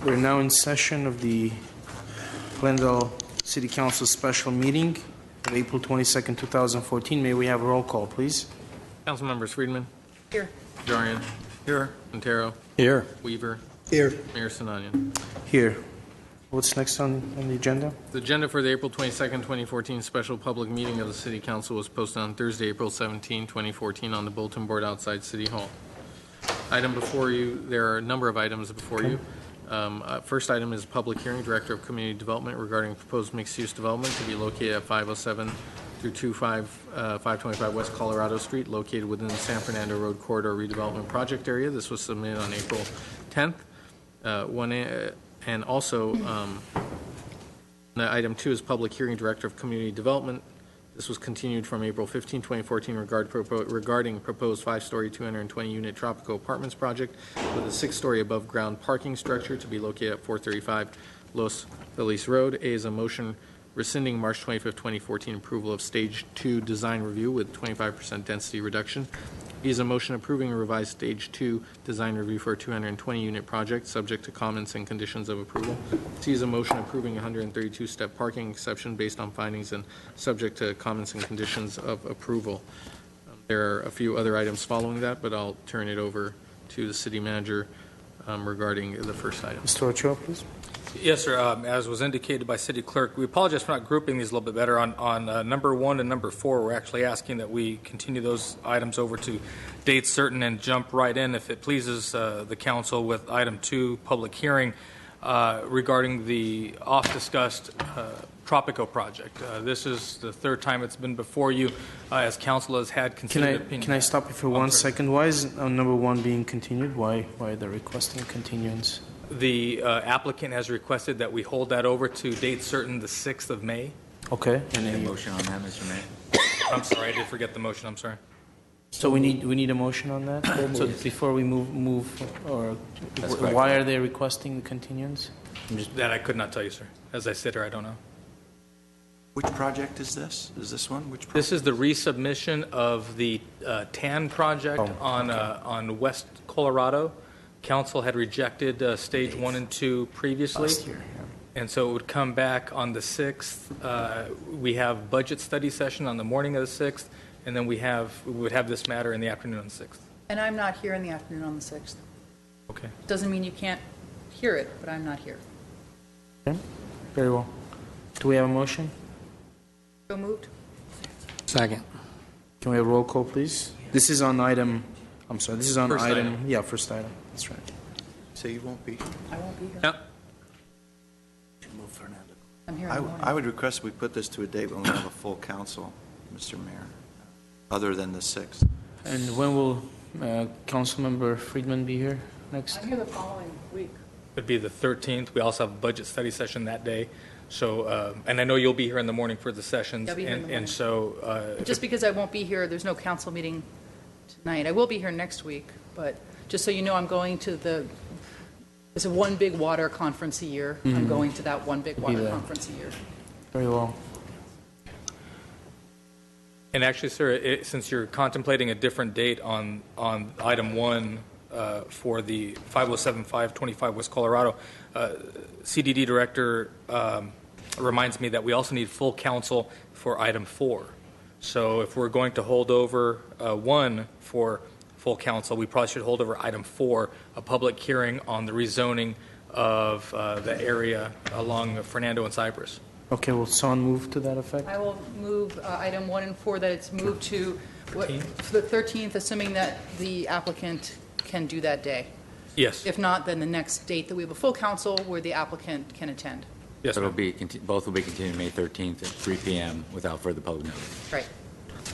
We're now in session of the Glendale City Council special meeting of April 22nd, 2014. May we have a roll call, please? Council members: Friedman. Here. Jarian. Here. Montero. Here. Weaver. Here. Mayor Sinanian. Here. What's next on the agenda? The agenda for the April 22nd, 2014 special public meeting of the City Council was posted on Thursday, April 17, 2014 on the bulletin board outside City Hall. Item before you, there are a number of items before you. First item is public hearing, Director of Community Development regarding proposed mixed-use development to be located at 507 through 525 West Colorado Street, located within the San Fernando Road Corridor Redevelopment Project area. This was submitted on April 10th. And also, item 2 is public hearing, Director of Community Development. This was continued from April 15, 2014 regarding proposed 5-story, 220-unit Tropical Apartments project with a 6-story above-ground parking structure to be located at 435 Los Feliz Road. A is a motion rescinding March 25, 2014 approval of Stage 2 design review with 25% density reduction. B is a motion approving a revised Stage 2 design review for a 220-unit project subject to comments and conditions of approval. C is a motion approving a 132-step parking exception based on findings and subject to comments and conditions of approval. There are a few other items following that, but I'll turn it over to the city manager regarding the first item. Mr. Ochoa, please. Yes, sir. As was indicated by City Clerk, we apologize for not grouping these a little bit better. On number 1 and number 4, we're actually asking that we continue those items over to date certain and jump right in, if it pleases the council, with item 2, public hearing regarding the oft-discussed Tropico project. This is the third time it's been before you, as council has had considered opinion. Can I stop you for 1 second? Why is number 1 being continued? Why are they requesting continuance? The applicant has requested that we hold that over to date certain the 6th of May. Okay. Any motion on that, Mr. Mayor? I'm sorry, I did forget the motion. I'm sorry. So we need a motion on that? So before we move or why are they requesting continuance? That I could not tell you, sir. As I sit here, I don't know. Which project is this? Is this one? Which project? This is the resubmission of the TAN project on West Colorado. Council had rejected Stage 1 and 2 previously. Last year, yeah. And so it would come back on the 6th. We have budget study session on the morning of the 6th, and then we would have this matter in the afternoon on the 6th. And I'm not here in the afternoon on the 6th. Okay. Doesn't mean you can't hear it, but I'm not here. Okay. Very well. Do we have a motion? So moved. Second. Can we have a roll call, please? This is on item, I'm sorry, this is on First item. Yeah, first item. That's right. So you won't be? I won't be here. Yep. Move Fernando. I'm here in the morning. I would request we put this to a date when we have a full council, Mr. Mayor, other than the 6th. And when will Councilmember Friedman be here next? I'm here the following week. It'd be the 13th. We also have a budget study session that day. So, and I know you'll be here in the morning for the sessions. I'll be here in the morning. And so, Just because I won't be here, there's no council meeting tonight. I will be here next week, but just so you know, I'm going to it's a one big water conference a year. I'm going to that one big water conference a year. Very well. and actually, sir, since you're contemplating a different date on item 1 for the 507-525 West Colorado, CDD director reminds me that we also need full council for item 4. So if we're going to hold over 1 for full council, we probably should hold over item 4, a public hearing on the rezoning of the area along Fernando and Cypress. Okay, will someone move to that effect? I will move item 1 and 4 that it's moved to the 13th, assuming that the applicant can do that day. Yes. If not, then the next date that we have a full council where the applicant can attend. Yes, So ma'am. it'll be both will be continued May 13th at 3 p.m. without further public notice. Right.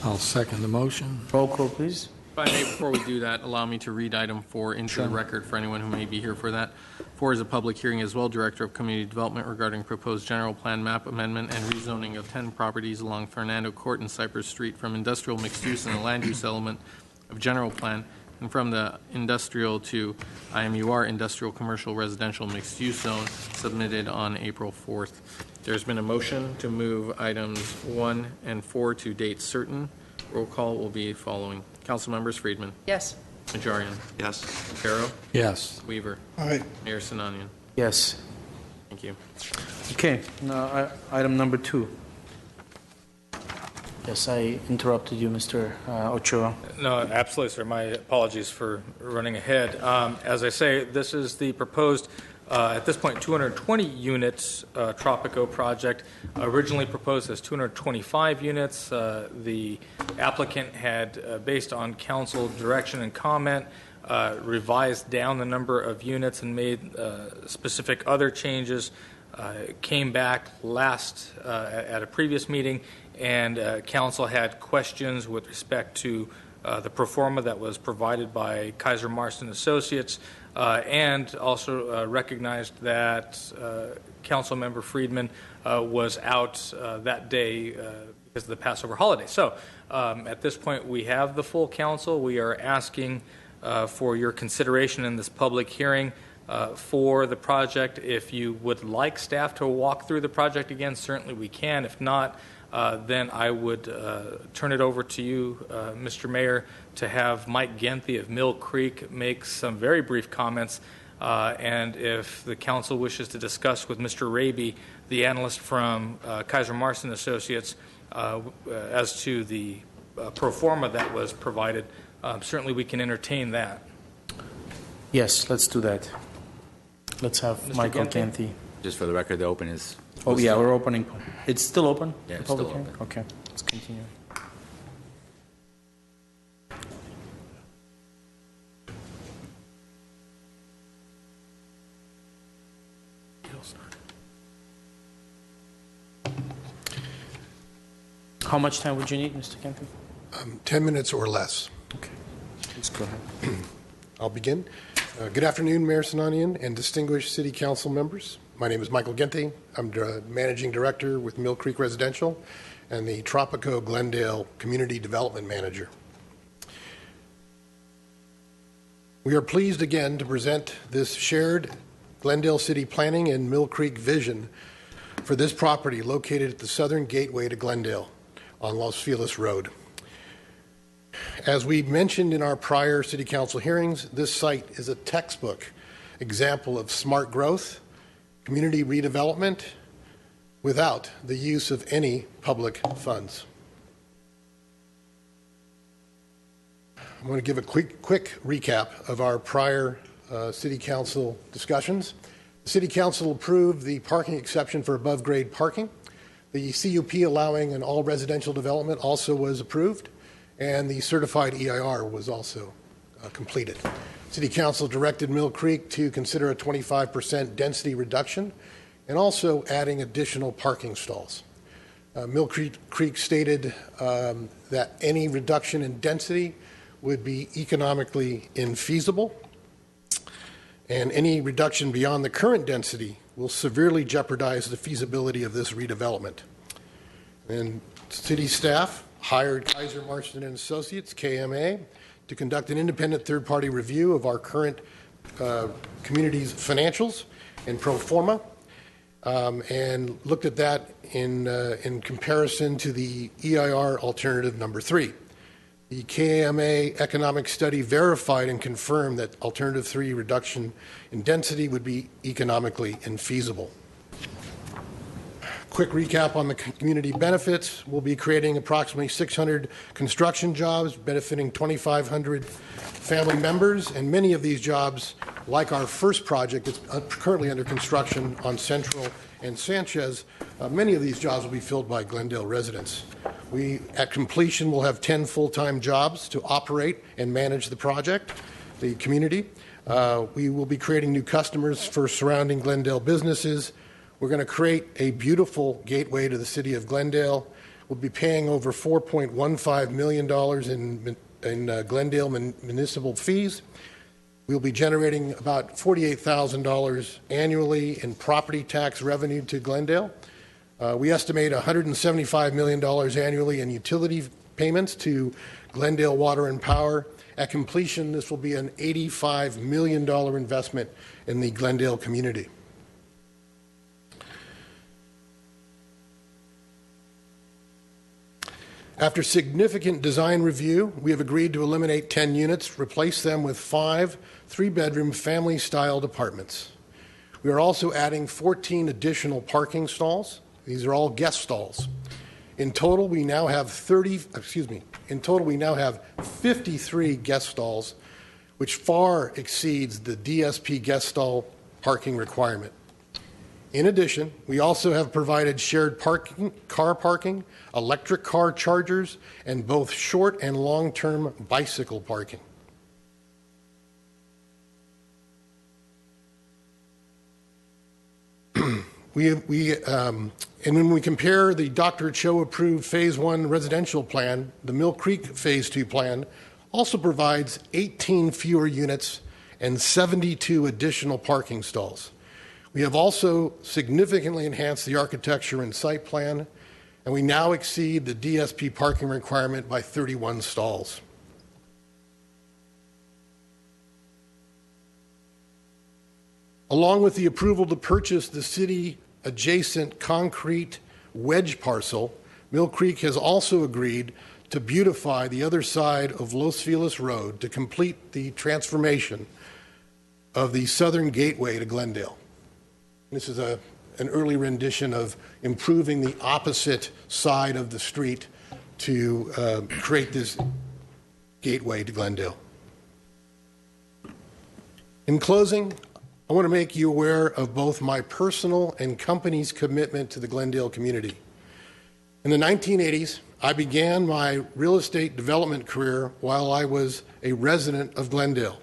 I'll second the motion. Roll call, please. If I may, before we do that, allow me to read item 4 into the record for anyone who may be here for that. 4 is a public hearing as well, Director of Community Development regarding proposed general plan map amendment and rezoning of 10 properties along Fernando Court and Cypress Street from industrial mixed use and the land use element of general plan, and from the industrial to IMUR, industrial commercial residential mixed use zone, submitted on April 4th. There's been a motion to move items 1 and 4 to date certain. Roll call will be following. Council members: Friedman. Yes. Najarian. Yes. Caro. Yes. Weaver. Aye. Mayor Sinanian. Yes. Thank you. Okay, now, item number 2. Yes, I interrupted you, Mr. Ochoa. No, absolutely, sir. My apologies for running ahead. As I say, this is the proposed, at this point, 220 units Tropico project, originally proposed as 225 units. The applicant had, based on council direction and comment, revised down the number of units and made specific other changes. Came back last at a previous meeting, and council had questions with respect to the pro forma that was provided by Kaiser Marston Associates, and also recognized that council member Friedman was out that day because of the Passover holiday. So at this point, we have the full council. We are asking for your consideration in this public hearing for the project. If you would like staff to walk through the project again, certainly we can. If not, then I would turn it over to you, Mr. Mayor, to have Mike Genthy of Mill Creek make some very brief comments. And if the council wishes to discuss with Mr. Raby, the analyst from Kaiser Marston Associates, as to the pro forma that was provided, certainly we can entertain that. Yes, let's do that. Let's have Mr. Michael Genthy? Genthy. Just for the record, the open is... Oh, yeah, we're opening. It's still open? Yeah, the it's still public hearing? open. Okay, let's continue. How much time would you need, Mr. Genthy? 10 minutes or less. Okay, please go ahead. I'll begin. Good afternoon, Mayor Sinanian and distinguished City Council members. My name is Michael Genthy. I'm Managing Director with Mill Creek Residential and the Tropico Glendale Community Development Manager. We are pleased again to present this shared Glendale City planning and Mill Creek vision for this property located at the southern gateway to Glendale on Los Feliz Road. As we mentioned in our prior City Council hearings, this site is a textbook example of smart growth, community redevelopment, without the use of any public funds. I'm going to give a quick recap of our prior City Council discussions. The City Council approved the parking exception for above-grade parking. The CUP allowing an all-residential development also was approved, and the certified EIR was also completed. City Council directed Mill Creek to consider a 25% density reduction and also adding additional parking stalls. Mill Creek stated that any reduction in density would be economically infeasible, and any reduction beyond the current density will severely jeopardize the feasibility of this redevelopment. And city staff hired Kaiser Marston and Associates, KMA, to conduct an independent third-party review of our current community's financials and pro forma, and looked at that in comparison to the EIR alternative number 3. The KMA economic study verified and confirmed that alternative 3 reduction in density would be economically infeasible. Quick recap on the community benefits. We'll be creating approximately 600 construction jobs, benefiting 2,500 family members, and many of these jobs, like our first project that's currently under construction on Central and Sanchez, many of these jobs will be filled by Glendale residents. We, at completion, will have 10 full-time jobs to operate and manage the project, the community. We will be creating new customers for surrounding Glendale businesses. We're going to create a beautiful gateway to the city of Glendale. We'll be paying over $4.15 million in Glendale municipal fees. We'll be generating about $48,000 annually in property tax revenue to Glendale. We estimate $175 million annually in utility payments to Glendale Water and Power. At completion, this will be an $85 million investment in the Glendale community. After significant design review, we have agreed to eliminate 10 units, replace them with 5 3-bedroom family-styled apartments. We are also adding 14 additional parking stalls. These are all guest stalls. In total, we now have 53 guest stalls, which far exceeds the DSP guest stall parking requirement. In addition, we also have provided shared parking, car parking, electric car chargers, and both short and long-term bicycle parking. And when we compare the Dr. Cho-approved Phase 1 residential plan, the Mill Creek Phase 2 plan also provides 18 fewer units and 72 additional parking stalls. We have also significantly enhanced the architecture and site plan, and we now exceed the DSP parking requirement by 31 stalls. Along with the approval to purchase the city-adjacent concrete wedge parcel, Mill Creek has also agreed to beautify the other side of Los Feliz Road to complete the transformation of the southern gateway to Glendale. This is an early rendition of improving the opposite side of the street to create this gateway to Glendale. In closing, I want to make you aware of both my personal and company's commitment to the Glendale community. In the 1980s, I began my real estate development career while I was a resident of Glendale.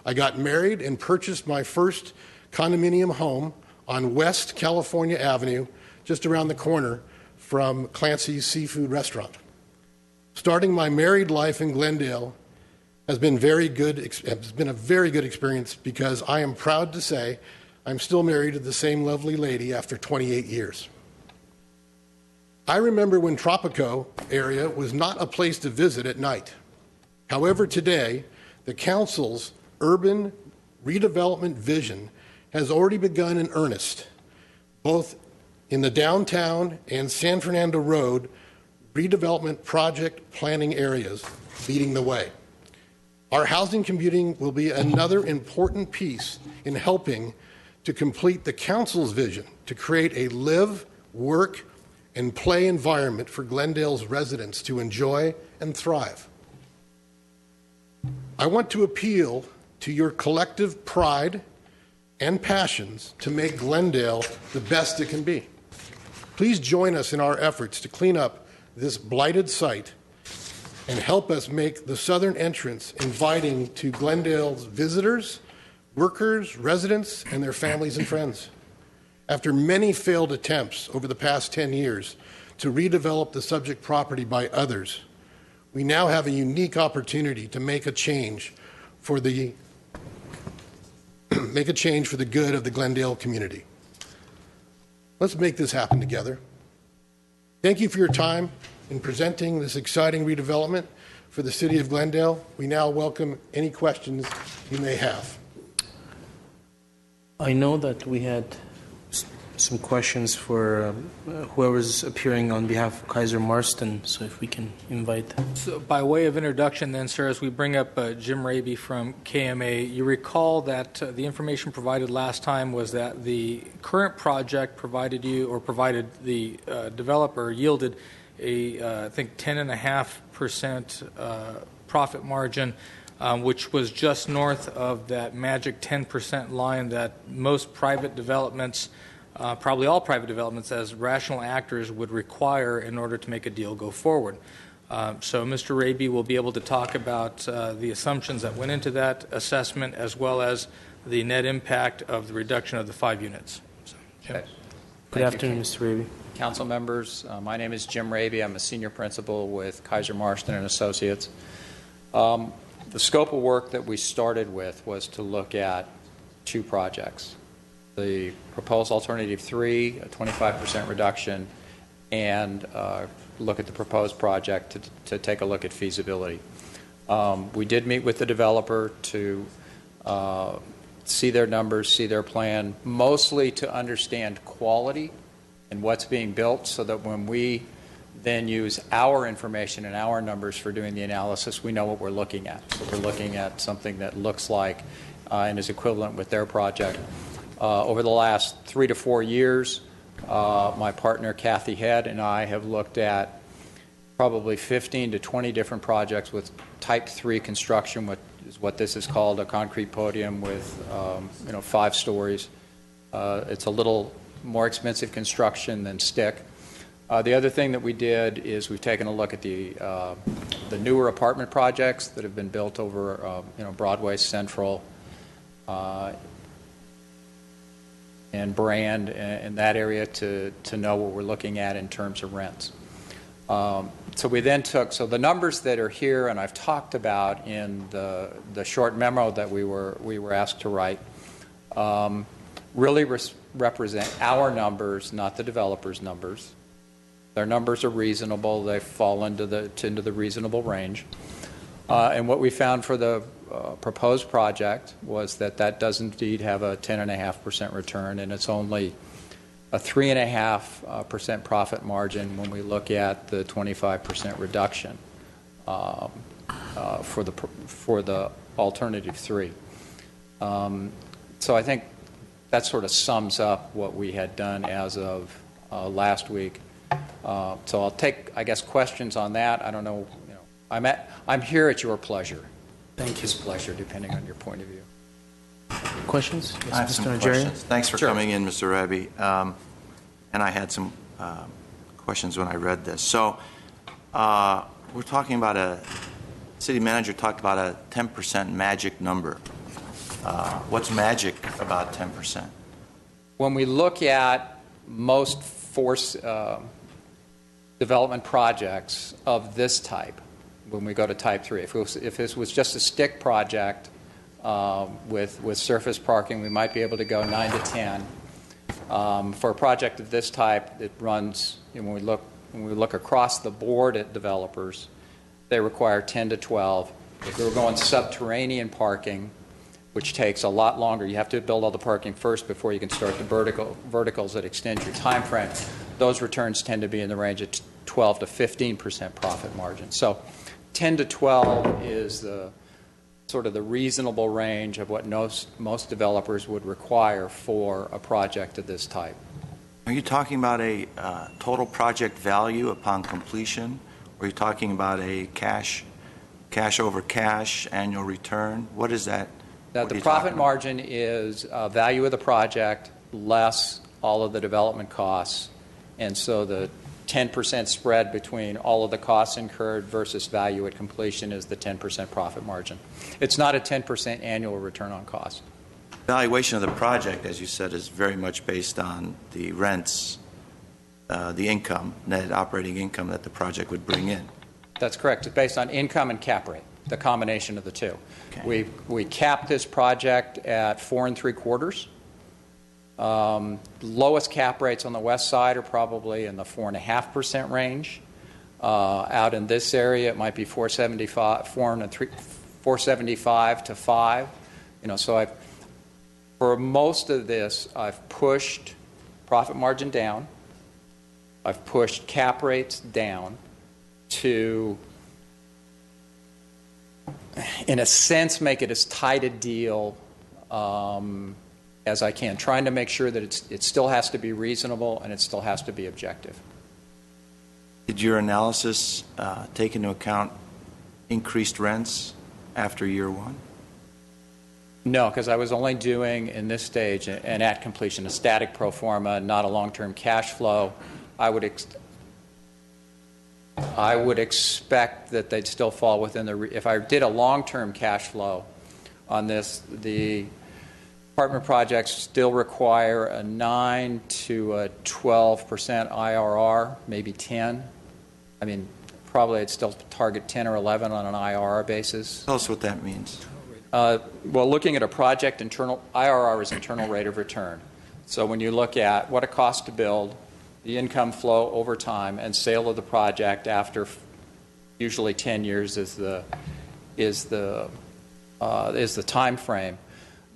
I got married and purchased my first condominium home on West California Avenue, just around the corner from Clancy's Seafood Restaurant. Starting my married life in Glendale has been a very good experience because I am proud to say I'm still married to the same lovely lady after 28 years. I remember when Tropico area was not a place to visit at night. However, today, the council's urban redevelopment vision has already begun in earnest, both in the downtown and San Fernando Road redevelopment project planning areas, leading the way. Our housing commuting will be another important piece in helping to complete the council's vision to create a live, work, and play environment for Glendale's residents to enjoy and thrive. I want to appeal to your collective pride and passions to make Glendale the best it can be. Please join us in our efforts to clean up this blighted site and help us make the southern entrance inviting to Glendale's visitors, workers, residents, and their families and friends. After many failed attempts over the past 10 years to redevelop the subject property by others, we now have a unique opportunity to make a change for the good of the Glendale community. Let's make this happen together. Thank you for your time in presenting this exciting redevelopment for the city of Glendale. We now welcome any questions you may have. I know that we had some questions for whoever's appearing on behalf of Kaiser Marston, so if we can invite them. So by way of introduction then, sir, as we bring up Jim Raby from KMA, you recall that the information provided last time was that the current project provided the developer yielded I think 10.5% profit margin, which was just north of that magic 10% line that most private developments, probably all private developments as rational actors would require in order to make a deal go forward. So Mr. Raby will be able to talk about the assumptions that went into that assessment as well as the net impact of the reduction of the 5 units. So, Jim. Okay. Good afternoon, Mr. Raby. Council members, my name is Jim Raby. I'm a senior principal with Kaiser Marston and Associates. The scope of work that we started with was to look at 2 projects. The proposed alternative 3, a 25% reduction, and look at the proposed project to take a look at feasibility. We did meet with the developer to see their numbers, see their plan, mostly to understand quality and what's being built so that when we then use our information and our numbers for doing the analysis, we know what we're looking at. So we're looking at something that looks like and is equivalent with their project. Over the last 3 to 4 years, my partner Kathy Head and I have looked at probably 15 to 20 different projects with type 3 construction, which is what this is called, a concrete podium with 5 stories. It's a little more expensive construction than stick. The other thing that we did is we've taken a look at the newer apartment projects that have been built over Broadway Central and Brand in that area to know what we're looking at in terms of rents. So we then so the numbers that are here and I've talked about in the short memo that we were asked to write really represent our numbers, not the developer's numbers. Their numbers are reasonable. They fall into the reasonable range. And what we found for the proposed project was that does indeed have a 10.5% return, and it's only a 3.5% profit margin when we look at the 25% reduction for the alternative 3. So I think that sort of sums up what we had done as of last week. So I'll take, I guess, questions on that. I don't know. I'm here at your pleasure. Thank you. His pleasure, depending on your point of view. Questions? Yes, I have Mr. some Najarian? questions. Thanks for Sure. coming in, Mr. Raby. And I had some questions when I read this. So we're talking about city manager talked about a 10% magic number. What's magic about 10%? When we look at most development projects of this type, when we go to type 3, if this was just a stick project with surface parking, we might be able to go 9 to 10. For a project of this type, it runs, when we look across the board at developers, they require 10 to 12. If we were going subterranean parking, which takes a lot longer, you have to build all the parking first before you can start the verticals that extend your time frame. Those returns tend to be in the range of 12 to 15% profit margin. So 10 to 12 is the sort of the reasonable range of what most developers would require for a project of this type. Are you talking about a total project value upon completion? Or are you talking about a cash over cash annual return? What is that? The profit margin is value of the project less all of the development costs. And so the 10% spread between all of the costs incurred versus value at completion is the 10% profit margin. It's not a 10% annual return on cost. Valuation of the project, as you said, is very much based on the rents, the income, net operating income that the project would bring in. That's correct. It's based on income and cap rate, the combination of the two. Okay. We capped this project at 4 3/4. Lowest cap rates on the west side are probably in the 4.5% range. Out in this area, it might be 4.75 to 5. So for most of this, I've pushed profit margin down. I've pushed cap rates down to, in a sense, make it as tight a deal as I can, trying to make sure that it still has to be reasonable and it still has to be objective. Did your analysis take into account increased rents after year one? No, because I was only doing, in this stage, and at completion, a static pro forma, not a long-term cash flow. I would expect that they'd still fall within if I did a long-term cash flow on this, the apartment projects still require a 9 to a 12% IRR, maybe 10. I mean, probably I'd still target 10 or 11 on an IRR basis. Tell us what that means. Well, looking at a project, IRR is internal rate of return. So when you look at what it costs to build, the income flow over time, and sale of the project after usually 10 years is the time frame.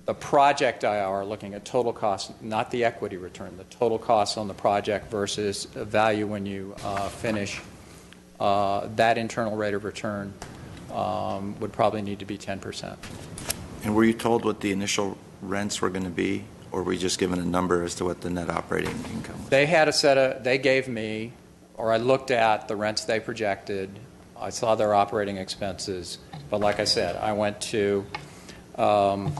The project IRR, looking at total cost, not the equity return, the total cost on the project versus value when you finish, that internal rate of return would probably need to be 10%. And were you told what the initial rents were going to be or were we just given a number as to what the net operating income was? They had they gave me, or I looked at the rents they projected, I saw their operating expenses, but like I said, I went to, I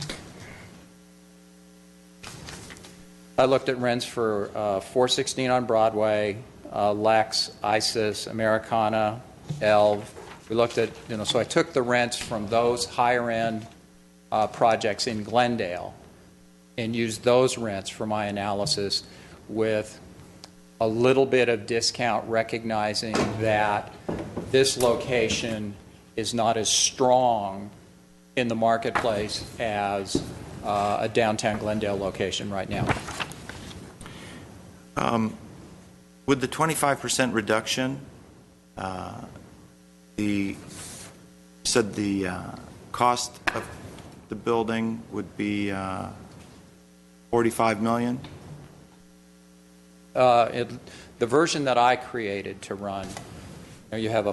looked at rents for 416 on Broadway, Lex, Isis, Americana, Elv. We looked at, so I took the rents from those higher end projects in Glendale and used those rents for my analysis with a little bit of discount, recognizing that this location is not as strong in the marketplace as a downtown Glendale location right now. With the 25% reduction, you said the cost of the building would be $45 million? The version that I created to run, you have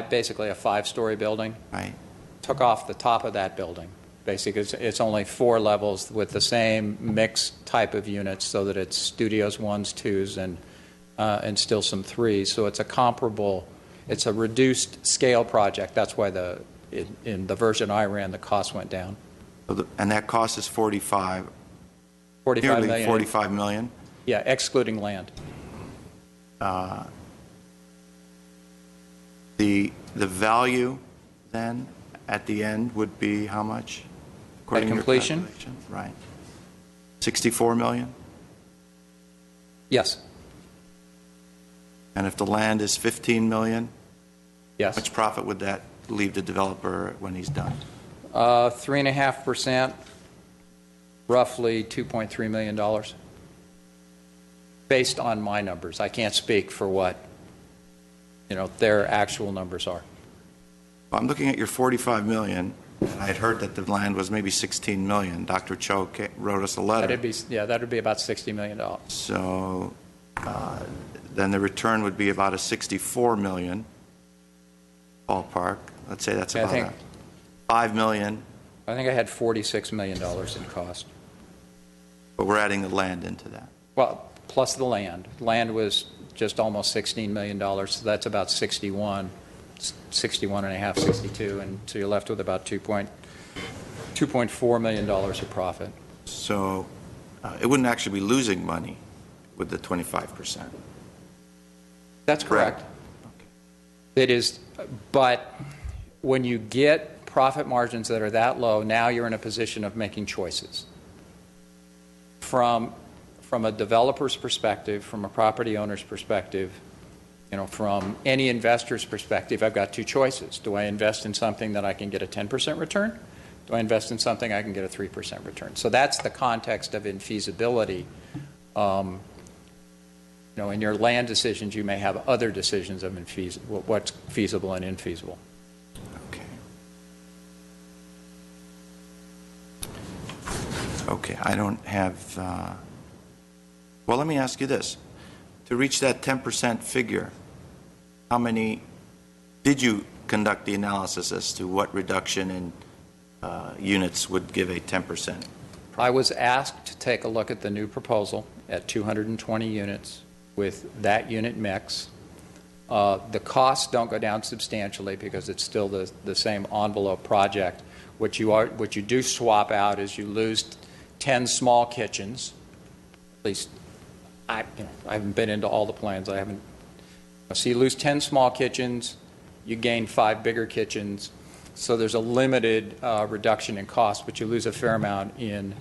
basically a 5-story building. Right. Took off the top of that building. Basically, it's only 4 levels with the same mixed type of units, so that it's studios 1s, 2s, and still some 3s. So it's a comparable. It's a reduced scale project. That's why in the version I ran, the cost went down. So and that cost is 45. 45 nearly million. 45 million. Yeah, excluding land. The value then at the end would be how much? According to your completion? calculation? Right. 64 million? Yes. And if the land is 15 million, Yes. how much profit would that leave the developer when he's done? 3.5%, roughly $2.3 million. Based on my numbers. I can't speak for what their actual numbers are. Well, I'm looking at your 45 million. I had heard that the land was maybe 16 million. Dr. Cho wrote us a letter. That'd be about $60 million. So then the return would be about a 64 million ballpark. Let's say that's about 5 million. I think I had $46 million in cost. But we're adding the land into that. Well, plus the land. Land was just almost $16 million, so that's about 61 and a half, 62, and so you're left with about $2.4 million of profit. So it wouldn't actually be losing money with the 25%. That's correct. Okay. It is, but when you get profit margins that are that low, now you're in a position of making choices. From a developer's perspective, from a property owner's perspective, from any investor's perspective, I've got 2 choices. Do I invest in something that I can get a 10% return? Do I invest in something I can get a 3% return? So that's the context of infeasibility. In your land decisions, you may have other decisions of what's feasible and infeasible. Okay, I don't have... well, let me ask you this. To reach that 10% figure, how many... Did you conduct the analysis as to what reduction in units would give a 10%? I was asked to take a look at the new proposal at 220 units with that unit mix. The costs don't go down substantially because it's still the same envelope project. What you do swap out is you lose 10 small kitchens. At least I haven't been into all the plans. I haven't. So you lose 10 small kitchens, you gain 5 bigger kitchens. So there's a limited reduction in cost, but you lose a fair amount in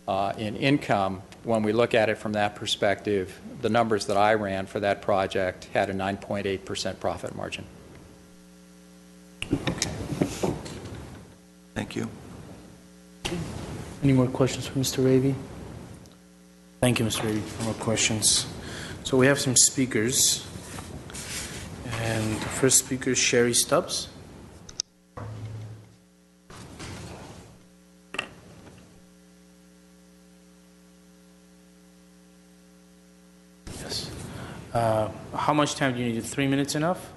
income. When we look at it from that perspective, the numbers that I ran for that project had a 9.8% profit margin. Thank you. Any more questions for Mr. Ravy? Thank you, Mr. Ravy. No more questions. So we have some speakers. And the first speaker is Sherry Stubbs. Yes. How much time do you need? 3 minutes enough?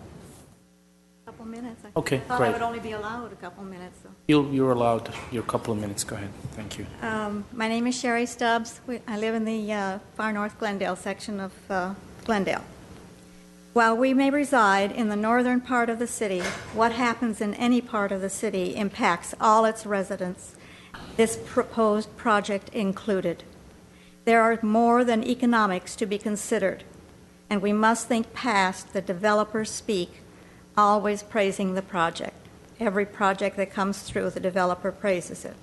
A couple minutes, I Okay, Thought I great. would only be allowed a couple minutes, though. You're allowed your couple of minutes. Go ahead. Thank you. My name is Sherry Stubbs. I live in the far north Glendale section of Glendale. While we may reside in the northern part of the city, what happens in any part of the city impacts all its residents, this proposed project included. There are more than economics to be considered, and we must think past the developers speak, always praising the project. Every project that comes through, the developer praises it.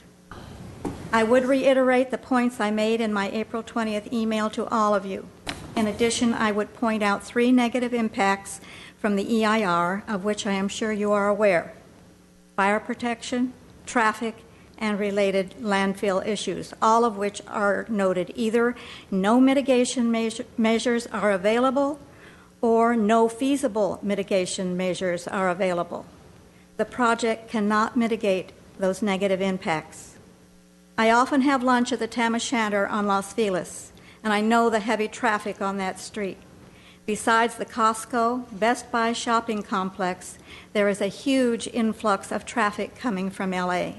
I would reiterate the points I made in my April 20th email to all of you. In addition, I would point out 3 negative impacts from the EIR, of which I am sure you are aware: fire protection, traffic, and related landfill issues, all of which are noted. Either no mitigation measures are available or no feasible mitigation measures are available. The project cannot mitigate those negative impacts. I often have lunch at the Tam O'Shanter on Los Feliz, and I know the heavy traffic on that street. Besides the Costco, Best Buy shopping complex, there is a huge influx of traffic coming from LA.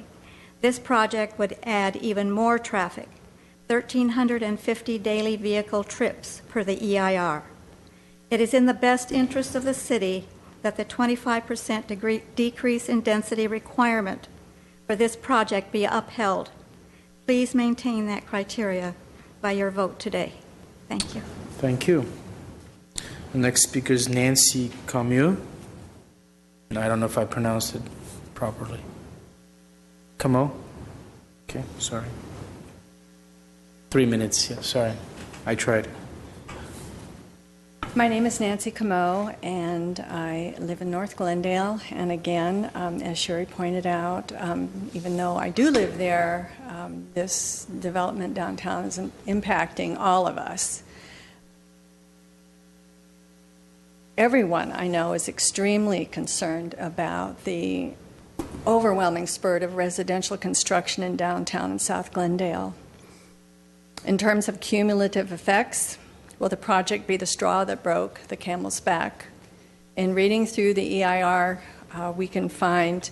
This project would add even more traffic, 1,350 daily vehicle trips per the EIR. It is in the best interest of the city that the 25% decrease in density requirement for this project be upheld. Please maintain that criteria by your vote today. Thank you. Thank you. The next speaker is Nancy Camus. And I don't know if I pronounced it properly. Camus? Okay, sorry. 3 minutes, yeah, sorry. I tried. My name is Nancy Camo, and I live in North Glendale. And again, as Sherry pointed out, even though I do live there, this development downtown is impacting all of us. Everyone I know is extremely concerned about the overwhelming spurt of residential construction in downtown and South Glendale. In terms of cumulative effects, will the project be the straw that broke the camel's back? In reading through the EIR, we can find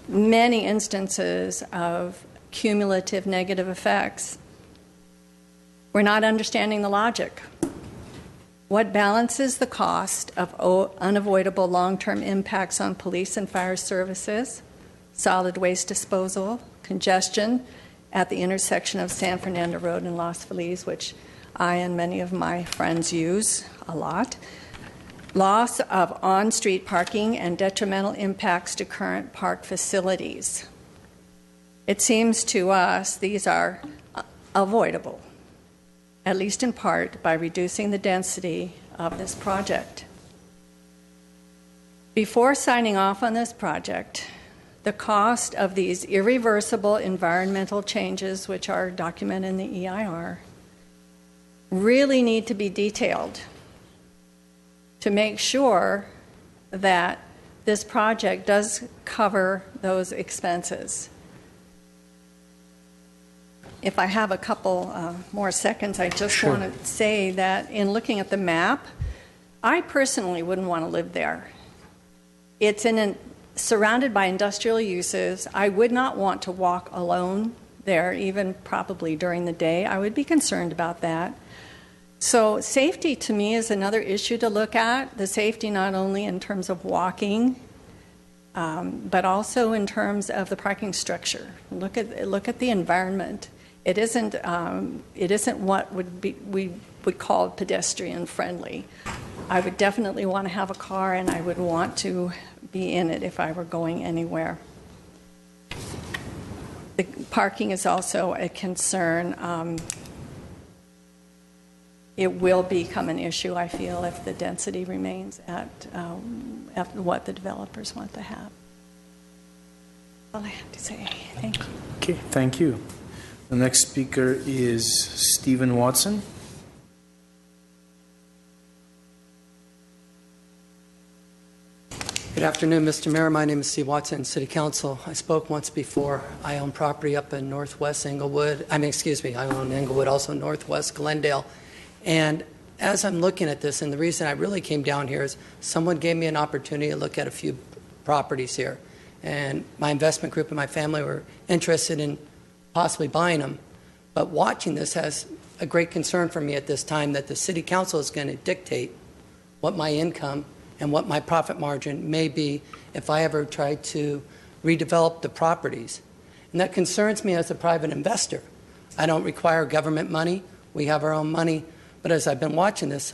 many instances of cumulative negative effects. We're not understanding the logic. What balances the cost of unavoidable long-term impacts on police and fire services, solid waste disposal, congestion at the intersection of San Fernando Road and Los Feliz, which I and many of my friends use a lot, loss of on-street parking, and detrimental impacts to current park facilities? It seems to us these are avoidable, at least in part, by reducing the density of this project. Before signing off on this project, the cost of these irreversible environmental changes, which are documented in the EIR, really need to be detailed to make sure that this project does cover those expenses. If I have a couple more seconds, I just want to say that in looking at the map, I personally wouldn't want to live there. It's surrounded by industrial uses. I would not want to walk alone there, even probably during the day. I would be concerned about that. So safety to me is another issue to look at. The safety not only in terms of walking, but also in terms of the parking structure. Look at the environment. It isn't what we would call pedestrian friendly. I would definitely want to have a car, and I would want to be in it if I were going anywhere. The parking is also a concern. It will become an issue, I feel, if the density remains at what the developers want to have. All I have to say. Thank you. Okay, thank you. The next speaker is Stephen Watson. Good afternoon, Mr. Mayor. My name is Steve Watson, City Council. I spoke once before. I own property up in northwest Englewood. I own Englewood, also northwest Glendale. And as I'm looking at this, and the reason I really came down here is someone gave me an opportunity to look at a few properties here. And my investment group and my family were interested in possibly buying them. But watching this has a great concern for me at this time that the city council is going to dictate what my income and what my profit margin may be if I ever try to redevelop the properties. And that concerns me as a private investor. I don't require government money. We have our own money. But as I've been watching this,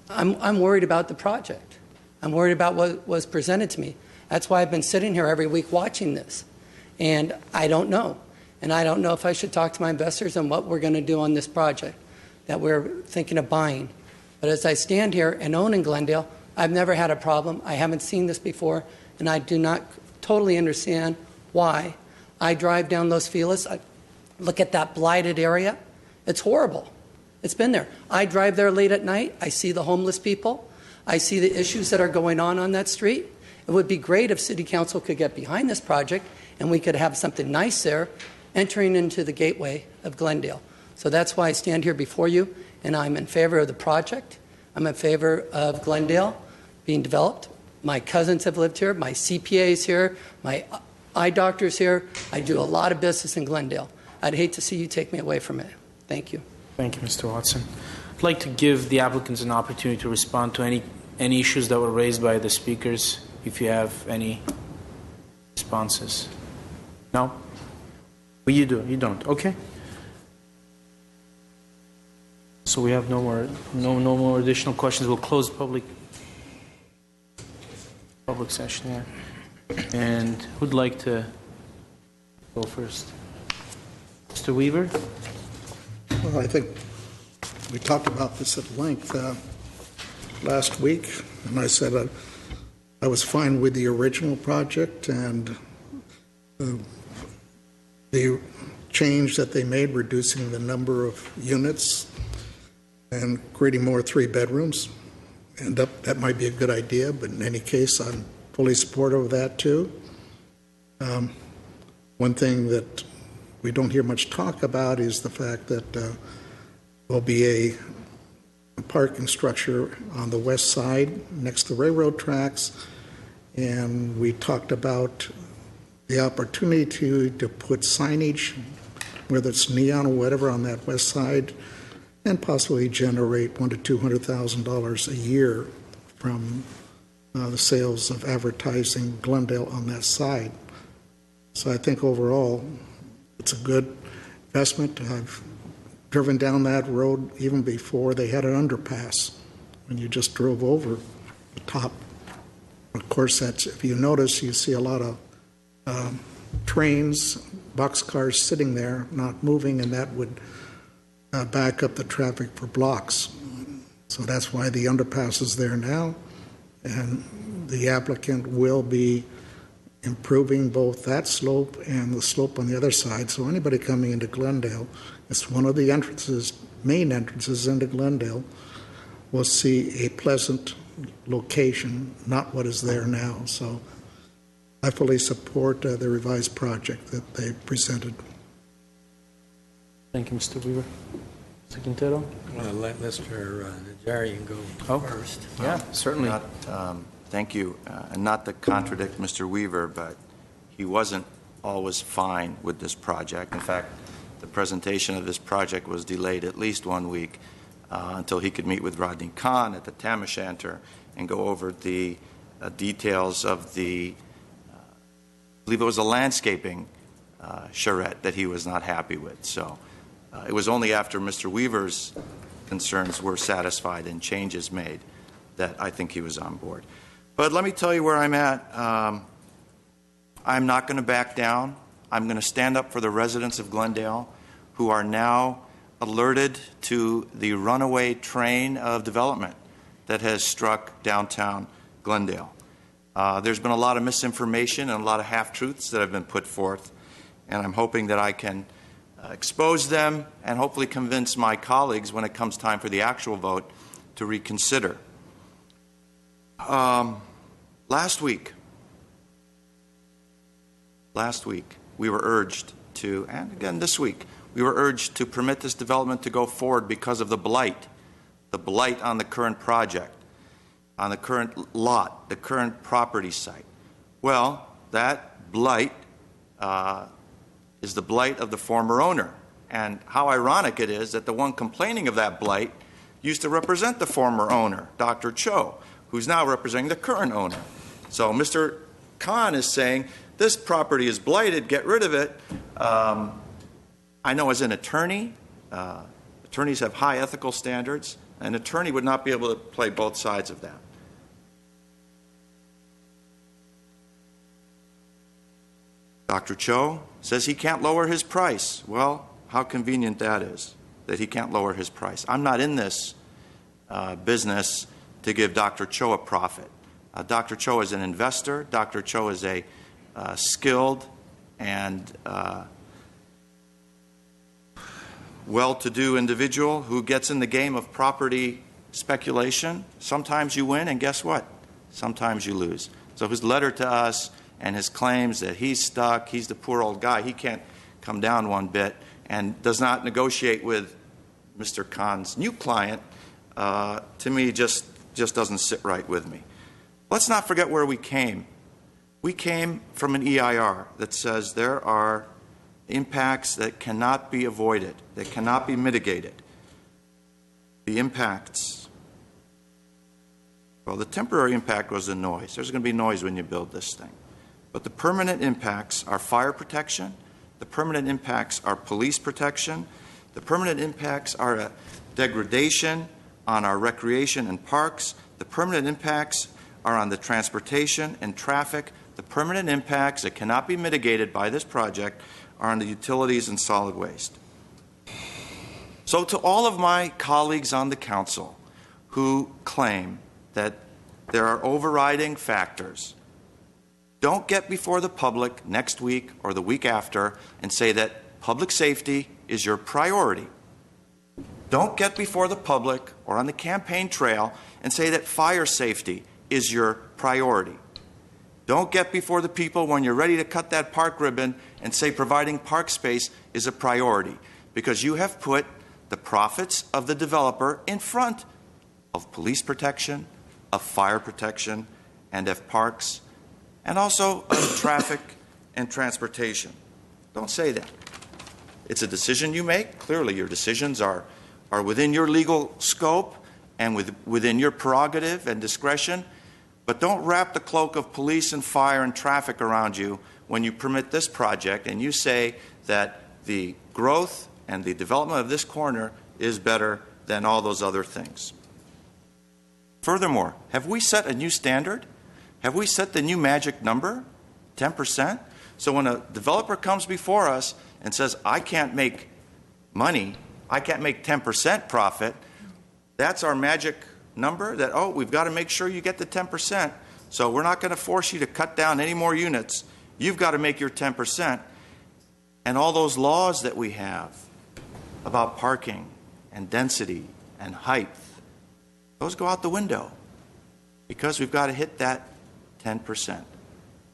I'm worried about the project. I'm worried about what was presented to me. That's why I've been sitting here every week watching this. And I don't know. And I don't know if I should talk to my investors on what we're going to do on this project that we're thinking of buying. But as I stand here and own in Glendale, I've never had a problem. I haven't seen this before, and I do not totally understand why. I drive down Los Feliz. I look at that blighted area. It's horrible. It's been there. I drive there late at night. I see the homeless people. I see the issues that are going on that street. It would be great if City Council could get behind this project and we could have something nice there entering into the gateway of Glendale. So that's why I stand here before you, and I'm in favor of the project. I'm in favor of Glendale being developed. My cousins have lived here. My CPA is here. My eye doctor's here. I do a lot of business in Glendale. I'd hate to see you take me away from it. Thank you. Thank you, Mr. Watson. I'd like to give the applicants an opportunity to respond to any issues that were raised by the speakers, if you have any responses. No? Well, you do. You don't. Okay. So we have no more additional questions. We'll close public session here. And who'd like to go first? Mr. Weaver? Well, I think we talked about this at length last week, and I said I was fine with the original project and the change that they made, reducing the number of units and creating more 3-bedrooms. And that might be a good idea, but in any case, I'm fully supportive of that too. One thing that we don't hear much talk about is the fact that there'll be a parking structure on the west side next to railroad tracks, and we talked about the opportunity to put signage, whether it's neon or whatever, on that west side, and possibly generate $100,000 to $200,000 a year from the sales of advertising Glendale on that side. So I think overall it's a good investment. I've driven down that road even before they had an underpass, when you just drove over the top. Of course, that's, if you notice, you see a lot of trains, boxcars sitting there, not moving, and that would back up the traffic for blocks. So that's why the underpass is there now, and the applicant will be improving both that slope and the slope on the other side. So anybody coming into Glendale, it's one of the entrances, main entrances into Glendale, will see a pleasant location, not what is there now. So I fully support the revised project that they presented. Thank you, Mr. Weaver. Mr. Quintero? I'm going to let Mr. Najarian go first. Yeah, certainly. Thank you. And not to contradict Mr. Weaver, but he wasn't always fine with this project. In fact, the presentation of this project was delayed at least 1 week until he could meet with Rodney Kahn at the Tam O'Shanter and go over the details of the, I believe it was a landscaping charrette that he was not happy with. So it was only after Mr. Weaver's concerns were satisfied and changes made that I think he was on board. But let me tell you where I'm at. I'm not going to back down. I'm going to stand up for the residents of Glendale who are now alerted to the runaway train of development that has struck downtown Glendale. There's been a lot of misinformation and a lot of half-truths that have been put forth, and I'm hoping that I can expose them and hopefully convince my colleagues when it comes time for the actual vote to reconsider. Last week, we were urged to, and again this week, we were urged to permit this development to go forward because of the blight the blight on the current project, on the current lot, the current property site. Well, that blight is the blight of the former owner. And how ironic it is that the one complaining of that blight used to represent the former owner, Dr. Cho, who's now representing the current owner. So Mr. Khan is saying, this property is blighted, get rid of it. I know as an attorney, attorneys have high ethical standards. An attorney would not be able to play both sides of that. Dr. Cho says he can't lower his price. Well, how convenient that is, that he can't lower his price. I'm not in this business to give Dr. Cho a profit. Dr. Cho is an investor. Dr. Cho is a skilled and well-to-do individual who gets in the game of property speculation. Sometimes you win, and guess what? Sometimes you lose. So his letter to us and his claims that he's stuck, he's the poor old guy, he can't come down one bit, and does not negotiate with Mr. Khan's new client, to me just doesn't sit right with me. Let's not forget where we came. We came from an EIR that says there are impacts that cannot be avoided, that cannot be mitigated. The impacts, well, the temporary impact was the noise. There's going to be noise when you build this thing. But the permanent impacts are fire protection. The permanent impacts are police protection. The permanent impacts are a degradation on our recreation and parks. The permanent impacts are on the transportation and traffic. The permanent impacts that cannot be mitigated by this project are on the utilities and solid waste. So to all of my colleagues on the council who claim that there are overriding factors, don't get before the public next week or the week after and say that public safety is your priority. Don't get before the public or on the campaign trail and say that fire safety is your priority. Don't get before the people when you're ready to cut that park ribbon and say providing park space is a priority, because you have put the profits of the developer in front of police protection, of fire protection, and of parks, and also of traffic and transportation. Don't say that. It's a decision you make. Clearly, your decisions are within your legal scope and within your prerogative and discretion. But don't wrap the cloak of police and fire and traffic around you when you permit this project and you say that the growth and the development of this corner is better than all those other things. Furthermore, have we set a new standard? Have we set the new magic number, 10%? So when a developer comes before us and says, I can't make money, I can't make 10% profit, that's our magic number, that, oh, we've got to make sure you get the 10%. So we're not going to force you to cut down any more units. You've got to make your 10%. And all those laws that we have about parking and density and height, those go out the window because we've got to hit that 10%.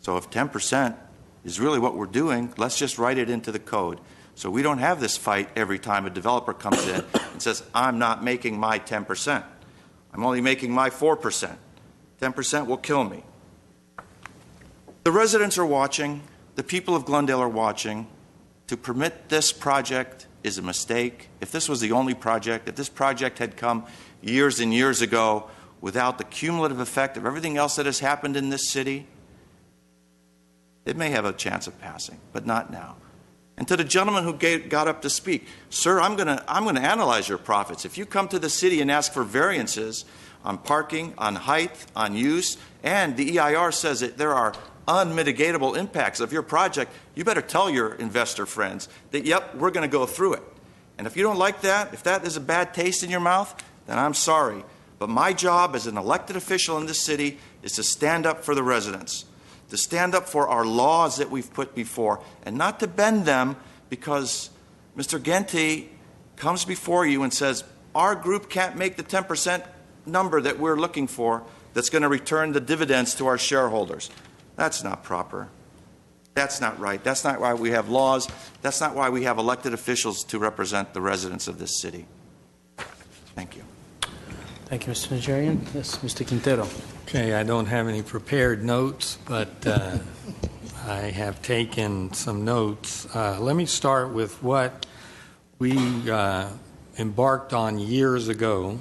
So if 10% is really what we're doing, let's just write it into the code. So we don't have this fight every time a developer comes in and says, I'm not making my 10%. I'm only making my 4%. 10% will kill me. The residents are watching. The people of Glendale are watching. To permit this project is a mistake. If this was the only project, if this project had come years and years ago without the cumulative effect of everything else that has happened in this city, it may have a chance of passing, but not now. And to the gentleman who got up to speak, sir, I'm going to analyze your profits. If you come to the city and ask for variances on parking, on height, on use, and the EIR says that there are unmitigatable impacts of your project, you better tell your investor friends that, yep, we're going to go through it. And if you don't like that, if that is a bad taste in your mouth, then I'm sorry. But my job as an elected official in this city is to stand up for the residents, to stand up for our laws that we've put before, and not to bend them because Mr. Gente comes before you and says, our group can't make the 10% number that we're looking for that's going to return the dividends to our shareholders. That's not proper. That's not right. That's not why we have laws. That's not why we have elected officials to represent the residents of this city. Thank you. Thank you, Mr. Najarian. Yes, Mr. Quintero. Okay, I don't have any prepared notes, but I have taken some notes. Let me start with what we embarked on years ago.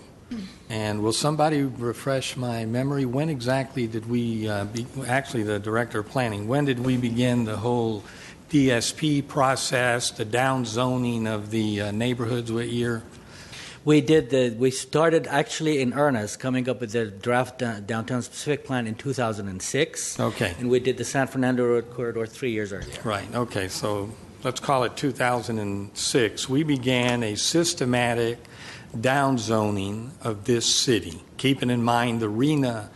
And will somebody refresh my memory? When exactly did we, actually the Director of Planning, when did we begin the whole DSP process, the downzoning of the neighborhoods? What year? We started actually in earnest coming up with the draft downtown specific plan in 2006. Okay. And we did the San Fernando Road Corridor 3 years earlier. Right, okay, so let's call it 2006. We began a systematic downzoning of this city, keeping in mind the RENA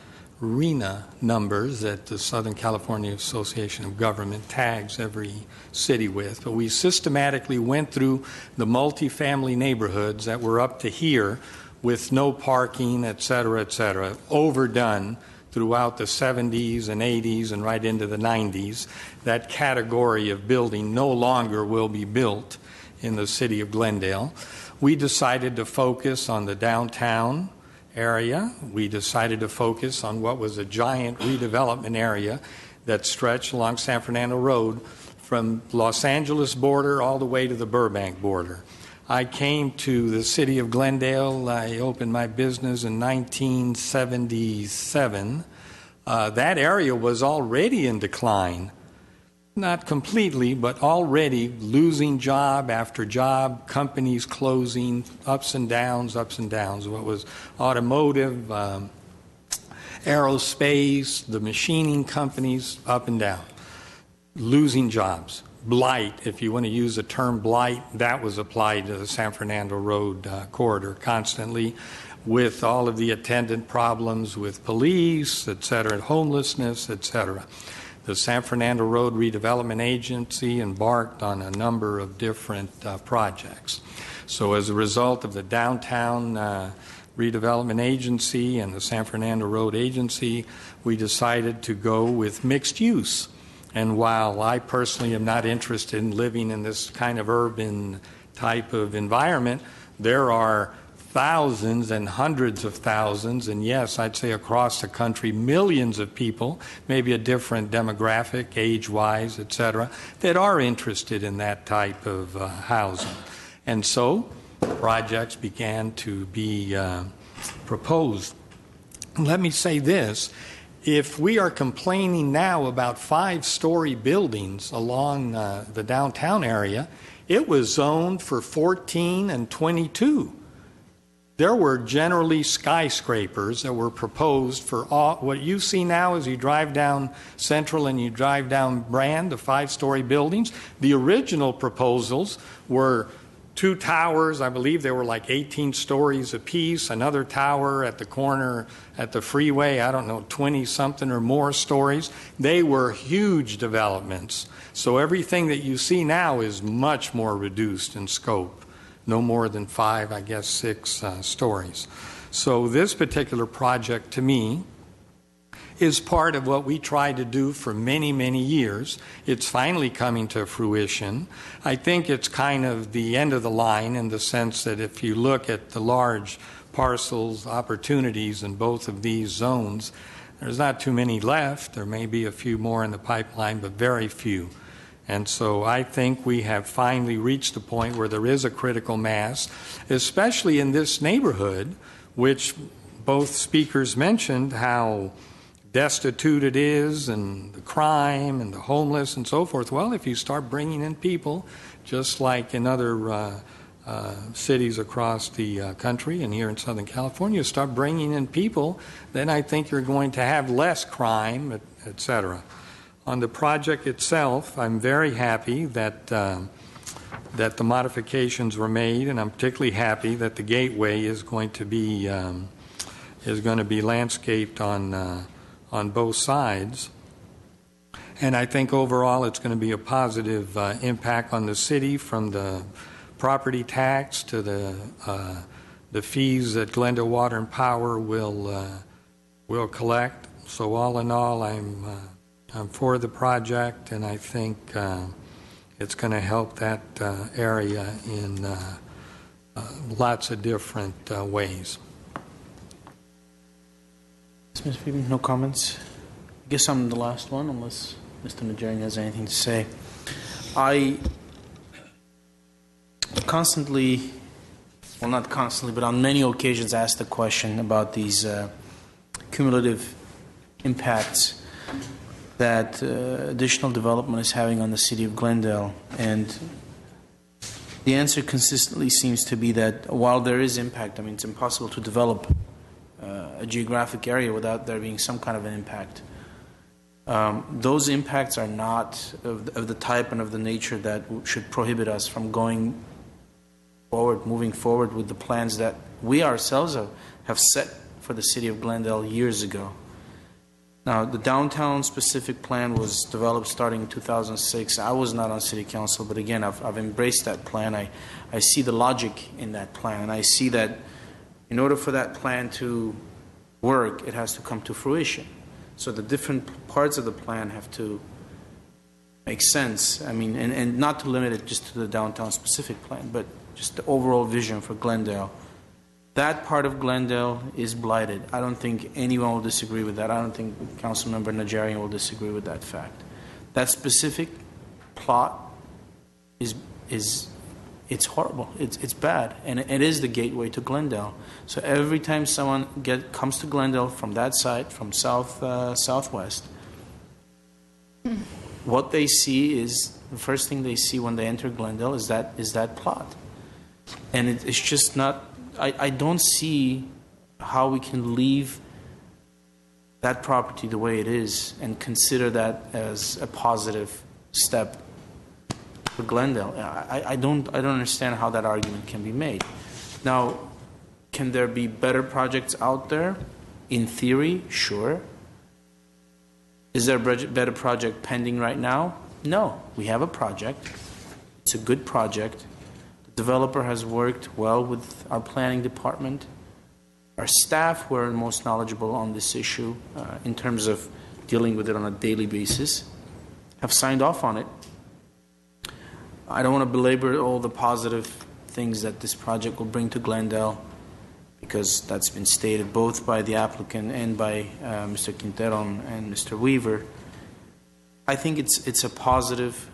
numbers that the Southern California Association of Government tags every city with. But we systematically went through the multifamily neighborhoods that were up to here with no parking, et cetera, overdone throughout the 70s and 80s and right into the 90s. That category of building no longer will be built in the city of Glendale. We decided to focus on the downtown area. We decided to focus on what was a giant redevelopment area that stretched along San Fernando Road from Los Angeles border all the way to the Burbank border. I came to the city of Glendale. I opened my business in 1977. That area was already in decline. Not completely, but already losing job after job, companies closing, ups and downs. What was automotive, aerospace, the machining companies, up and down. Losing jobs. Blight, if you want to use the term blight, that was applied to the San Fernando Road corridor constantly, with all of the attendant problems with police, et cetera, homelessness, et cetera. The San Fernando Road Redevelopment Agency embarked on a number of different projects. So as a result of the Downtown Redevelopment Agency and the San Fernando Road Agency, we decided to go with mixed use. And while I personally am not interested in living in this kind of urban type of environment, there are thousands and hundreds of thousands, and yes, I'd say across the country, millions of people, maybe a different demographic, age-wise, et cetera, that are interested in that type of housing. And so projects began to be proposed. Let me say this. If we are complaining now about 5-story buildings along the downtown area, it was zoned for 14 and 22. There were generally skyscrapers that were proposed for all. What you see now as you drive down Central and you drive down Brand, the 5-story buildings, the original proposals were 2 towers. I believe they were like 18 stories apiece, another tower at the corner at the freeway, I don't know, 20-something or more stories. They were huge developments. So everything that you see now is much more reduced in scope. No more than 5, I guess 6 stories. So this particular project, to me, is part of what we tried to do for many, many years. It's finally coming to fruition. I think it's kind of the end of the line in the sense that if you look at the large parcels, opportunities in both of these zones, there's not too many left. There may be a few more in the pipeline, but very few. And so I think we have finally reached the point where there is a critical mass, especially in this neighborhood, which both speakers mentioned how destitute it is and the crime and the homeless and so forth. Well, if you start bringing in people, just like in other cities across the country and here in Southern California, start bringing in people, then I think you're going to have less crime, et cetera. On the project itself, I'm very happy that that the modifications were made, and I'm particularly happy that the gateway is going to be landscaped on both sides. And I think overall it's going to be a positive impact on the city, from the property tax to the fees that Glendale Water and Power will collect. So all in all, I'm for the project, and I think it's going to help that area in lots of different ways. Yes, Ms. Friedman, no comments? I guess I'm the last one, unless Mr. Najarian has anything to say. I constantly, well, not constantly, but on many occasions ask the question about these cumulative impacts that additional development is having on the city of Glendale. And the answer consistently seems to be that while there is impact, I mean, it's impossible to develop a geographic area without there being some kind of an impact. Those impacts are not of the type and of the nature that should prohibit us from going forward, moving forward with the plans that we ourselves have set for the city of Glendale years ago. Now, the downtown specific plan was developed starting in 2006. I was not on city council, but again, I've embraced that plan. I see the logic in that plan. I see that in order for that plan to work, it has to come to fruition. So the different parts of the plan have to make sense. I mean, and not to limit it just to the downtown specific plan, but just the overall vision for Glendale. That part of Glendale is blighted. I don't think anyone will disagree with that. I don't think Councilmember Najarian will disagree with that fact. That specific plot is it's horrible. It's bad, and it is the gateway to Glendale. So every time someone comes to Glendale from that side, from southwest, what they see is the first thing they see when they enter Glendale is that plot, and it's just not. I don't see how we can leave that property the way it is and consider that as a positive step for Glendale. I don't understand how that argument can be made. Now, can there be better projects out there? In theory, sure. Is there a better project pending right now? No. We have a project. It's a good project. Developer has worked well with our planning department. Our staff, who are most knowledgeable on this issue in terms of dealing with it on a daily basis, have signed off on it. I don't want to belabor all the positive things that this project will bring to Glendale, because that's been stated both by the applicant and by Mr. Quintero and Mr. Weaver. I think it's a positive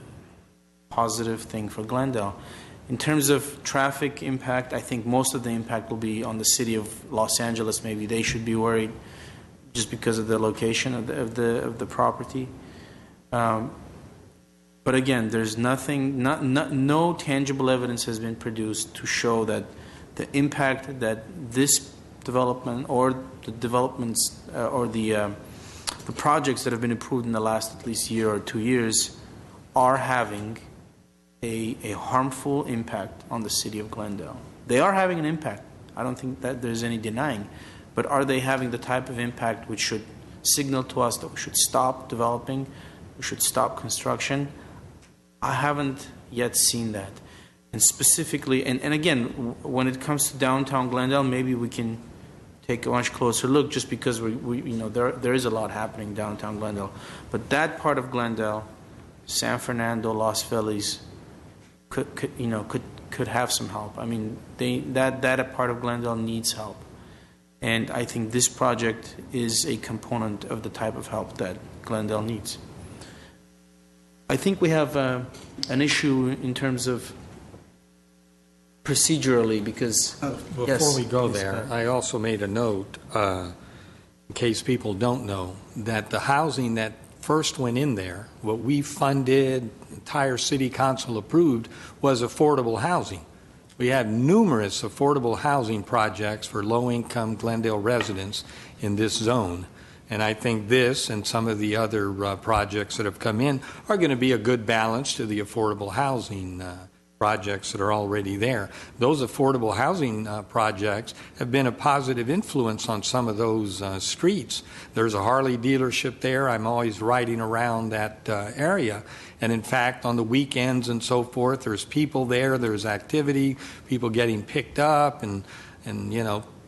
thing for Glendale. In terms of traffic impact, I think most of the impact will be on the city of Los Angeles. Maybe they should be worried just because of the location of the property. But again, there's no tangible evidence has been produced to show that the impact that this development or the developments or the projects that have been approved in the last at least year or 2 years are having a harmful impact on the city of Glendale. They are having an impact. I don't think that there's any denying. But are they having the type of impact which should signal to us that we should stop developing, we should stop construction? I haven't yet seen that. And specifically, and again, when it comes to downtown Glendale, maybe we can take a much closer look, just because we there is a lot happening downtown Glendale. But that part of Glendale, San Fernando, Los Feliz, could have some help. I mean, that part of Glendale needs help, and I think this project is a component of the type of help that Glendale needs. I think we have an issue in terms of procedurally, because before we go there, I also made a note in case people don't know that the housing that first went in there, what we funded, entire city council approved, was affordable housing. We had numerous affordable housing projects for low-income Glendale residents in this zone. And I think this and some of the other projects that have come in are going to be a good balance to the affordable housing projects that are already there. Those affordable housing projects have been a positive influence on some of those streets. There's a Harley dealership there. I'm always riding around that area. And in fact, on the weekends and so forth, there's people there, there's activity, people getting picked up, and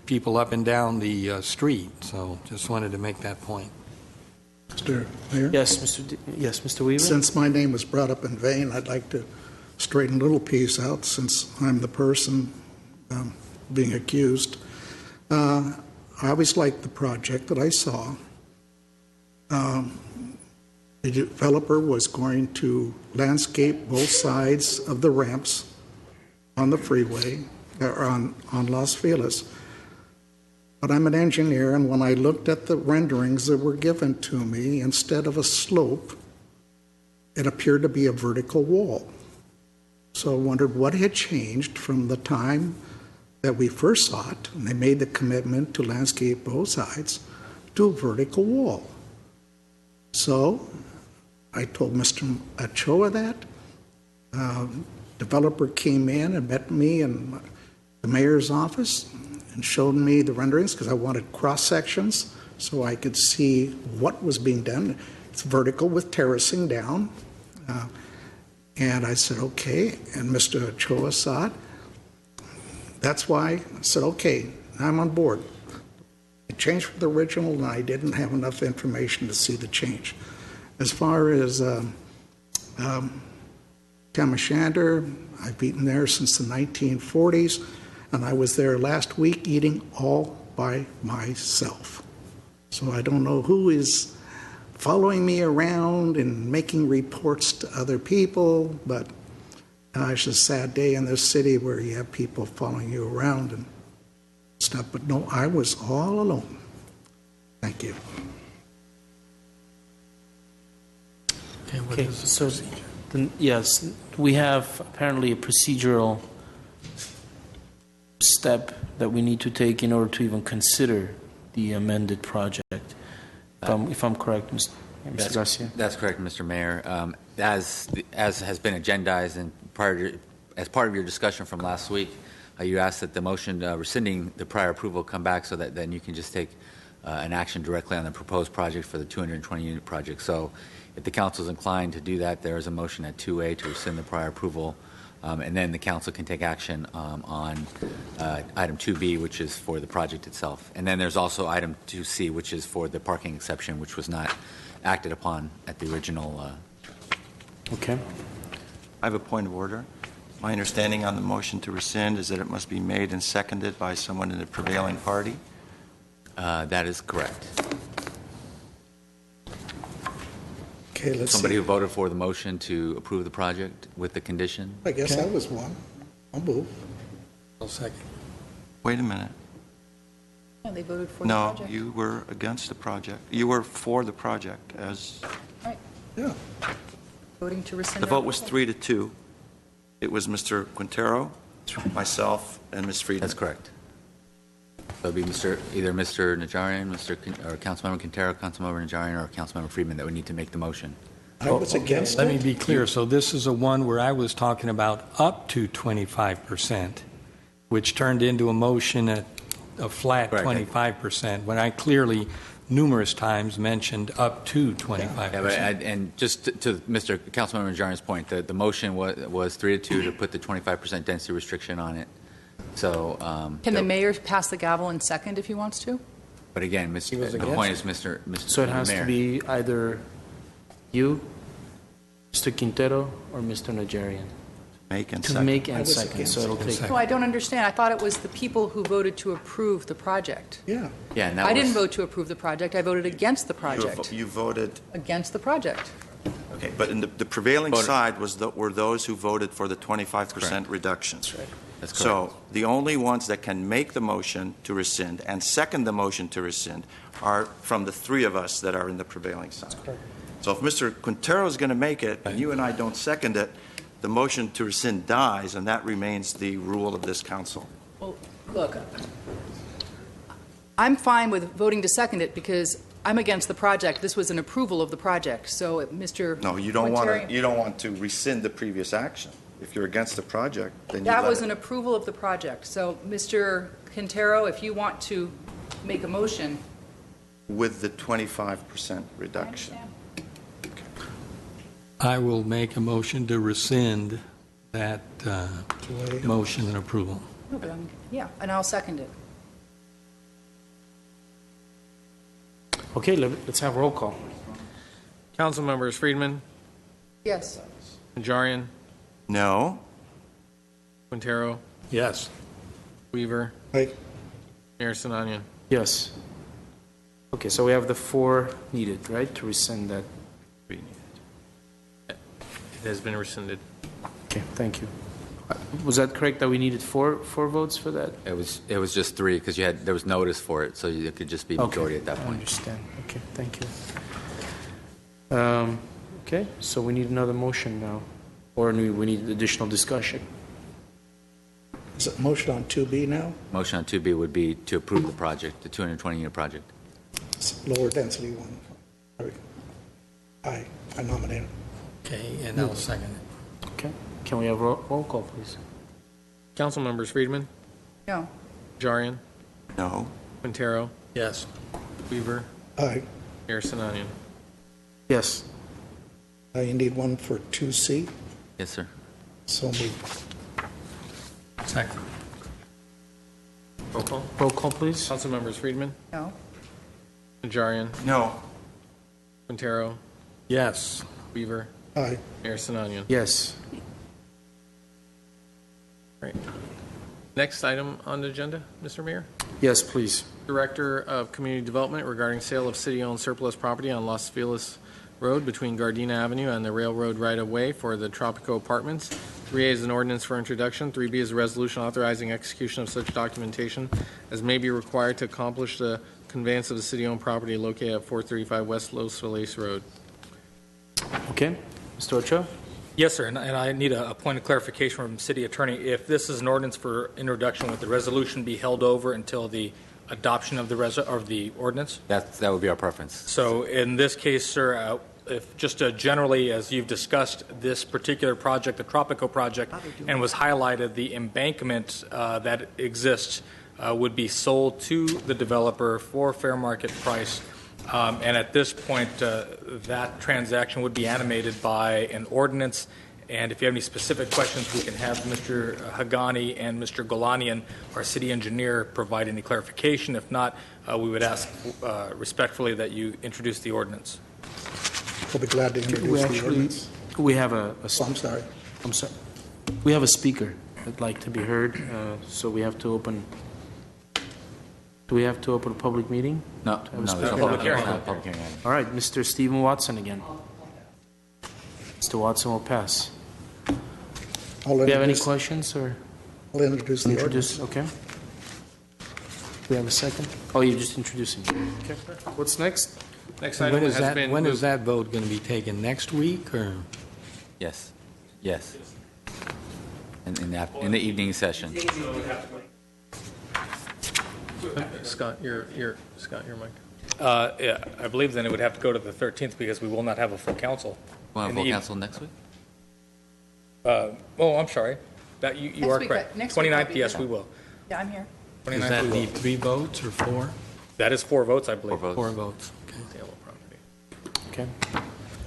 people up and down the street. So just wanted to make that point. Mr. Mayor? Yes, Mr. Weaver? Since my name was brought up in vain, I'd like to straighten a little piece out, since I'm the person being accused. I always liked the project that I saw. The developer was going to landscape both sides of the ramps on the freeway, or on Los Feliz. But I'm an engineer, and when I looked at the renderings that were given to me, instead of a slope, it appeared to be a vertical wall. So I wondered what had changed from the time that we first saw it, and they made the commitment to landscape both sides, to a vertical wall. So I told Mr. Ochoa that. Developer came in and met me in the mayor's office and showed me the renderings because I wanted cross sections so I could see what was being done. It's vertical with terracing down. And I said, okay. And Mr. Ochoa saw it. That's why I said, okay, I'm on board. It changed from the original, and I didn't have enough information to see the change. As far as Tamashander, I've eaten there since the 1940s, and I was there last week eating all by myself. So I don't know who is following me around and making reports to other people, but it's a sad day in this city where you have people following you around and stuff. But no, I was all alone. Thank you. Okay, so yes, we have apparently a procedural step that we need to take in order to even consider the amended project. If I'm correct, Mr. Garcia? That's correct, Mr. Mayor. As has been agendized and as part of your discussion from last week, you asked that the motion rescinding the prior approval come back so that then you can just take an action directly on the proposed project for the 220-unit project. So if the council is inclined to do that, there is a motion at 2A to rescind the prior approval, and then the council can take action on item 2B, which is for the project itself. And then there's also item 2C, which is for the parking exception, which was not acted upon at the original. Okay. I have a point of order. My understanding on the motion to rescind is that it must be made and seconded by someone in the prevailing party. That is correct. Okay, let's Somebody see. who voted for the motion to approve the project with the condition? I guess Okay. I was one. I'll move. I'll second. Wait a minute. Yeah, they voted for the No, project. you were against the project. You were for the project as Right, Yeah. voting to rescind. the vote was 3-2. It was Mr. Quintero, myself, and Ms. Friedman. That's correct. So it'd be either Mr. Najarian, or Councilmember Quintero, Councilmember Najarian, or Councilmember Friedman that would need to make the motion. I was against Let it. me be clear. So this is a one where I was talking about up to 25%, which turned into a motion at a flat Correct. 25%, when I clearly numerous times mentioned up to 25%. Yeah, but and just to Mr. Councilmember Najarian's point, the motion was 3-2 to put the 25% density restriction on it. So, Can the mayor pass the gavel in second if he wants to? but again, was the against point is, Mr. So it has Mayor. to be either you, Mr. Quintero, or Mr. Najarian. Make and To second. make I and was second, against so it'll it. take. No, I don't understand. I thought it was the people who voted to approve the project. Yeah. Yeah, and that I didn't was- vote to approve the project. I voted against the project. You voted, Against the project. okay, but in the prevailing Voted. side were those who voted for the 25% reduction. That's correct. So the only ones that can make the motion to rescind and second the motion to rescind are from the three of us that are in the prevailing side. So if Mr. Quintero is going to make it and you and I don't second it, the motion to rescind dies, and that remains the rule of this council. Well, look, I'm fine with voting to second it because I'm against the project. This was an approval of the project. So Mr. No, you don't want Quintero- to. You don't want to rescind the previous action. If you're against the project, then you That let was it. an approval of the project. So, Mr. Quintero, if you want to make a motion. With the 25% reduction. I will make a motion to rescind that motion and approval. No, but yeah, and I'll second it. Okay, let's have roll call. Council members Friedman, Yes. Najarian, No. Quintero, Yes. Weaver, Aye. Mayor Sinanian. Yes. Okay, so we have the 4 needed, right, to rescind that? It has been rescinded. Okay, thank you. Was that correct, that we needed four votes for that? It was just 3 because there was notice for it, so it could just be majority at that I point. understand. Okay, thank you. Okay, so we need another motion now, or we need additional discussion. Is it motion on 2B now? Motion on 2B would be to approve the project, the 220-unit project. It's lower density one. I nominate it. Okay, and I'll second it. Okay, can we have roll call, please? Council members: Friedman, No. Najarian, No. Quintero, Yes. Weaver, Aye. Mayor Sinanian. Yes. You need one for 2C? Yes, sir. So moved. Second. Roll call. Roll call, please. Council members: Friedman, No. Najarian, No. Quintero, Yes. Weaver, Aye. Mayor Sinanian. Yes. Right. Next item on the agenda, Mr. Mayor. Yes, please. Director of Community Development regarding sale of city-owned surplus property on Los Feliz Road between Gardena Avenue and the railroad right-of-way for the Tropico Apartments. 3A is an ordinance for introduction. 3B is a resolution authorizing execution of such documentation as may be required to accomplish the conveyance of the city-owned property located at 435 West Los Feliz Road. Okay, Mr. Ochoa? Yes, sir, and I need a point of clarification from City Attorney. If this is an ordinance for introduction, would the resolution be held over until the adoption of the ordinance? That would be our preference. So in this case, sir, if just generally, as you've discussed, this particular project, the Tropico project, and was highlighted, the embankment that exists would be sold to the developer for fair market price. And at this point, that transaction would be animated by an ordinance. And if you have any specific questions, we can have Mr. Hagani and Mr. Golanian, our city engineer, provide any clarification. If not, we would ask respectfully that you introduce the ordinance. We'll be glad to introduce the ordinance. We have a Oh, I'm sorry. I'm sorry. We have a speaker that'd like to be heard, so we have to open. Do we have to open a public meeting? No, there's no public hearing. Public hearing. All right, Mr. Stephen Watson again. Mr. Watson will pass. Do you have any questions, or? I'll introduce the ordinance. Okay. Do we have a second? Oh, you're just introducing. Okay. What's next? Next When item is has that, been when is moved. that vote going to be taken? Next week, or? Yes. Yes. In the evening session. Scott, your mic. Yeah, I believe then it would have to go to the 13th because we will not have a full council. Want in to the vote council next week? Oh, I'm sorry. That you Next are week, correct. next week I'll 29th, be yes, here. we will. Yeah, I'm here. Does 29th, that we will. need 3 votes or 4? That is 4 votes, I believe. 4 votes. 4 votes. Okay. Sale of property. Okay.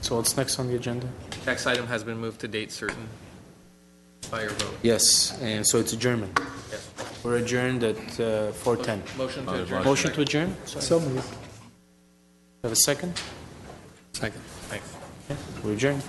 So what's next on the agenda? Next item has been moved to date certain by your vote. Yes, and so it's adjournment. Yes. We're adjourned at 4:10. Motion to adjourn. Motion to adjourn? Sorry. So moved. Have a second? Second. Thanks. Okay, we adjourn.